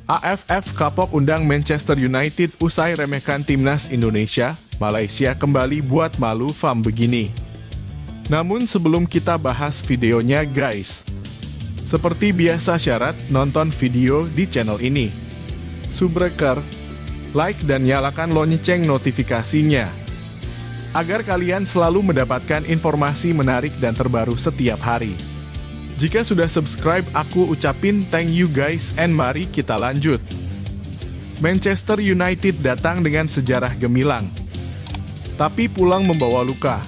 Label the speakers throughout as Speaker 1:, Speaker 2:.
Speaker 1: AFF kapok undang Manchester United usai remehkan timnas Indonesia, Malaysia kembali buat malu fam begini. Namun sebelum kita bahas videonya guys, seperti biasa syarat nonton video di channel ini. Subscribe, like dan nyalakan lonceng notifikasinya, agar kalian selalu mendapatkan informasi menarik dan terbaru setiap hari. Jika sudah subscribe, aku ucapin thank you guys and mari kita lanjut. Manchester United datang dengan sejarah gemilang, tapi pulang membawa luka.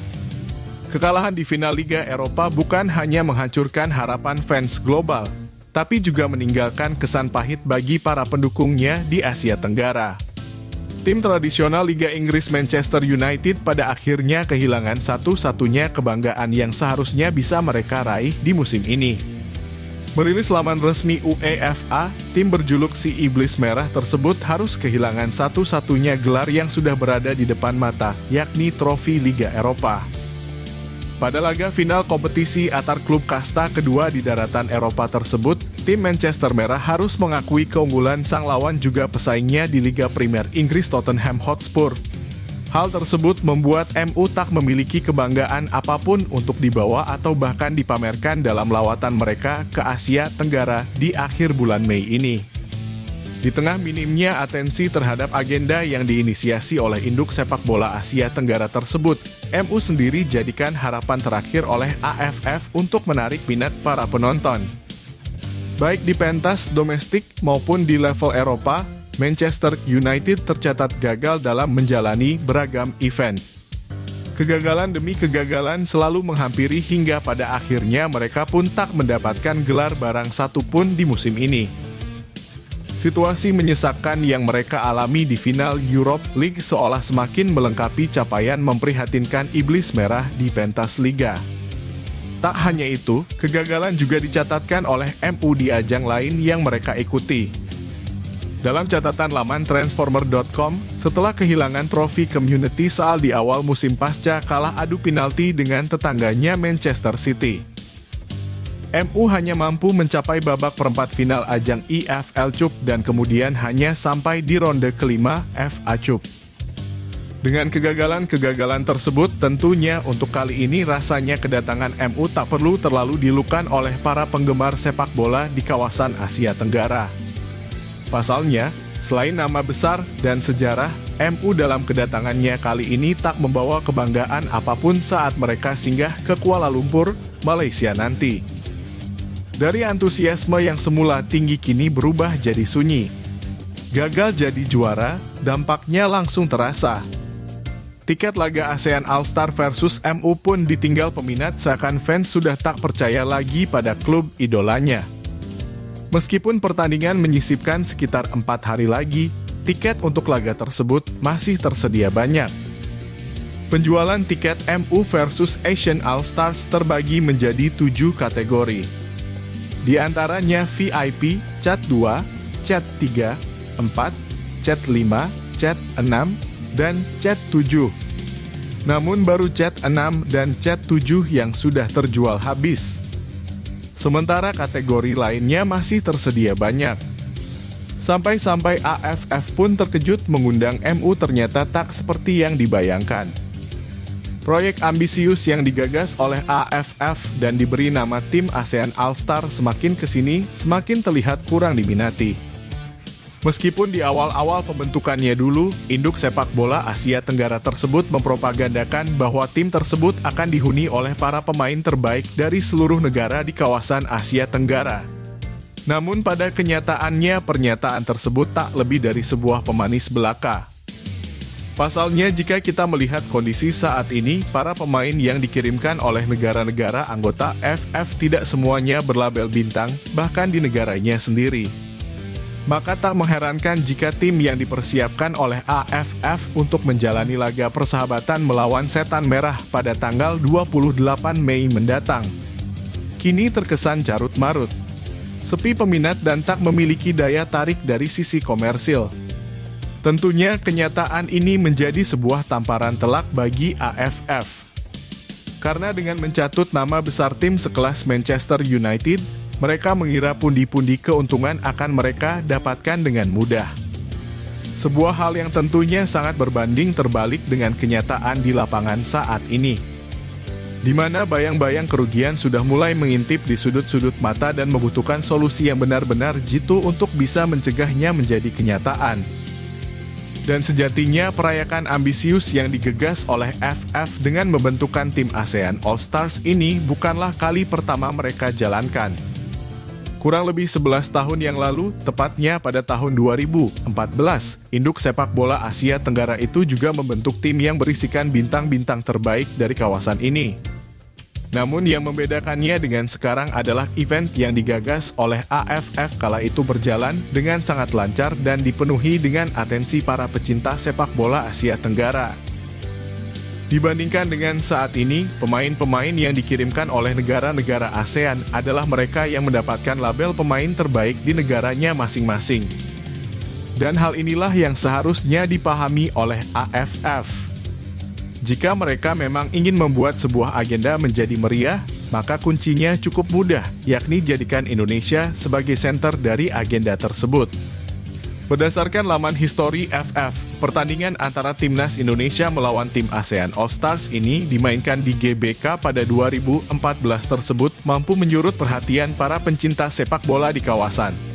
Speaker 1: Kekalahan di final Liga Eropa bukan hanya menghancurkan harapan fans global, tapi juga meninggalkan kesan pahit bagi para pendukungnya di Asia Tenggara. Tim tradisional Liga Inggris Manchester United pada akhirnya kehilangan satu-satunya kebanggaan yang seharusnya bisa mereka raih di musim ini. Merilis laman resmi UEFA, tim berjuluk Si Iblis Merah tersebut harus kehilangan satu-satunya gelar yang sudah berada di depan mata, yakni trofi Liga Eropa. Pada laga final kompetisi antar klub kasta kedua di daratan Eropa tersebut, tim Manchester Merah harus mengakui keunggulan sang lawan juga pesaingnya di Liga Premier Inggris Tottenham Hotspur. Hal tersebut membuat MU tak memiliki kebanggaan apapun untuk dibawa atau bahkan dipamerkan dalam lawatan mereka ke Asia Tenggara di akhir bulan Mei ini. Di tengah minimnya atensi terhadap agenda yang diinisiasi oleh induk sepak bola Asia Tenggara tersebut, MU sendiri jadikan harapan terakhir oleh AFF untuk menarik minat para penonton. Baik di pentas domestik maupun di level Eropa, Manchester United tercatat gagal dalam menjalani beragam event. Kegagalan demi kegagalan selalu menghampiri hingga pada akhirnya mereka pun tak mendapatkan gelar barang satupun di musim ini. Situasi menyesakkan yang mereka alami di final Europe League seolah semakin melengkapi capaian memprihatinkan Iblis Merah di pentas Liga. Tak hanya itu, kegagalan juga dicatatkan oleh MU di ajang lain yang mereka ikuti. Dalam catatan laman Transformer.com, setelah kehilangan trofi Community Shield di awal musim pasca kalah adu penalti dengan tetangganya Manchester City, MU hanya mampu mencapai babak perempat final ajang EFL Cup dan kemudian hanya sampai di ronde kelima FA Cup. Dengan kegagalan-kegagalan tersebut, tentunya untuk kali ini rasanya kedatangan MU tak perlu terlalu dilukan oleh para penggemar sepak bola di kawasan Asia Tenggara. Pasalnya, selain nama besar dan sejarah, MU dalam kedatangannya kali ini tak membawa kebanggaan apapun saat mereka singgah ke Kuala Lumpur, Malaysia nanti. Dari antusiasme yang semula tinggi kini berubah jadi sunyi. Gagal jadi juara, dampaknya langsung terasa. Tiket laga ASEAN All-Star versus MU pun ditinggal peminat seakan fans sudah tak percaya lagi pada klub idolanya. Meskipun pertandingan menyisipkan sekitar 4 hari lagi, tiket untuk laga tersebut masih tersedia banyak. Penjualan tiket MU versus Asian All-Stars terbagi menjadi 7 kategori. Di antaranya VIP, Cat 2, Cat 3, 4, Cat 5, Cat 6, dan Cat 7. Namun baru Cat 6 dan Cat 7 yang sudah terjual habis. Sementara kategori lainnya masih tersedia banyak. Sampai-sampai AFF pun terkejut mengundang MU ternyata tak seperti yang dibayangkan. Proyek ambisius yang digagas oleh AFF dan diberi nama tim ASEAN All-Star semakin kesini semakin terlihat kurang diminati. Meskipun di awal-awal pembentukannya dulu, induk sepak bola Asia Tenggara tersebut mempropagandakan bahwa tim tersebut akan dihuni oleh para pemain terbaik dari seluruh negara di kawasan Asia Tenggara. Namun pada kenyataannya pernyataan tersebut tak lebih dari sebuah pemanis belaka. Pasalnya, jika kita melihat kondisi saat ini, para pemain yang dikirimkan oleh negara-negara anggota FF tidak semuanya berlabel bintang, bahkan di negaranya sendiri. Maka tak mengherankan jika tim yang dipersiapkan oleh AFF untuk menjalani laga persahabatan melawan Setan Merah pada tanggal 28 Mei mendatang, kini terkesan carut-marut, sepi peminat dan tak memiliki daya tarik dari sisi komersil. Tentunya kenyataan ini menjadi sebuah tamparan telak bagi AFF. Karena dengan mencatut nama besar tim sekelas Manchester United, mereka mengira pundi-pundi keuntungan akan mereka dapatkan dengan mudah. Sebuah hal yang tentunya sangat berbanding terbalik dengan kenyataan di lapangan saat ini, di mana bayang-bayang kerugian sudah mulai mengintip di sudut-sudut mata dan membutuhkan solusi yang benar-benar jitu untuk bisa mencegahnya menjadi kenyataan. Dan sejatinya perayaan ambisius yang digegas oleh FF dengan membentukkan tim ASEAN All-Stars ini bukanlah kali pertama mereka jalankan. Kurang lebih 11 tahun yang lalu, tepatnya pada tahun 2014, induk sepak bola Asia Tenggara itu juga membentuk tim yang berisikan bintang-bintang terbaik dari kawasan ini. Namun yang membedakannya dengan sekarang adalah event yang digagas oleh AFF kala itu berjalan dengan sangat lancar dan dipenuhi dengan atensi para pecinta sepak bola Asia Tenggara. Dibandingkan dengan saat ini, pemain-pemain yang dikirimkan oleh negara-negara ASEAN adalah mereka yang mendapatkan label pemain terbaik di negaranya masing-masing. Dan hal inilah yang seharusnya dipahami oleh AFF. Jika mereka memang ingin membuat sebuah agenda menjadi meriah, maka kuncinya cukup mudah, yakni jadikan Indonesia sebagai senter dari agenda tersebut. Berdasarkan laman History FF, pertandingan antara Timnas Indonesia melawan tim ASEAN All-Stars ini dimainkan di GBK pada 2014 tersebut mampu menyurut perhatian para pencinta sepak bola di kawasan.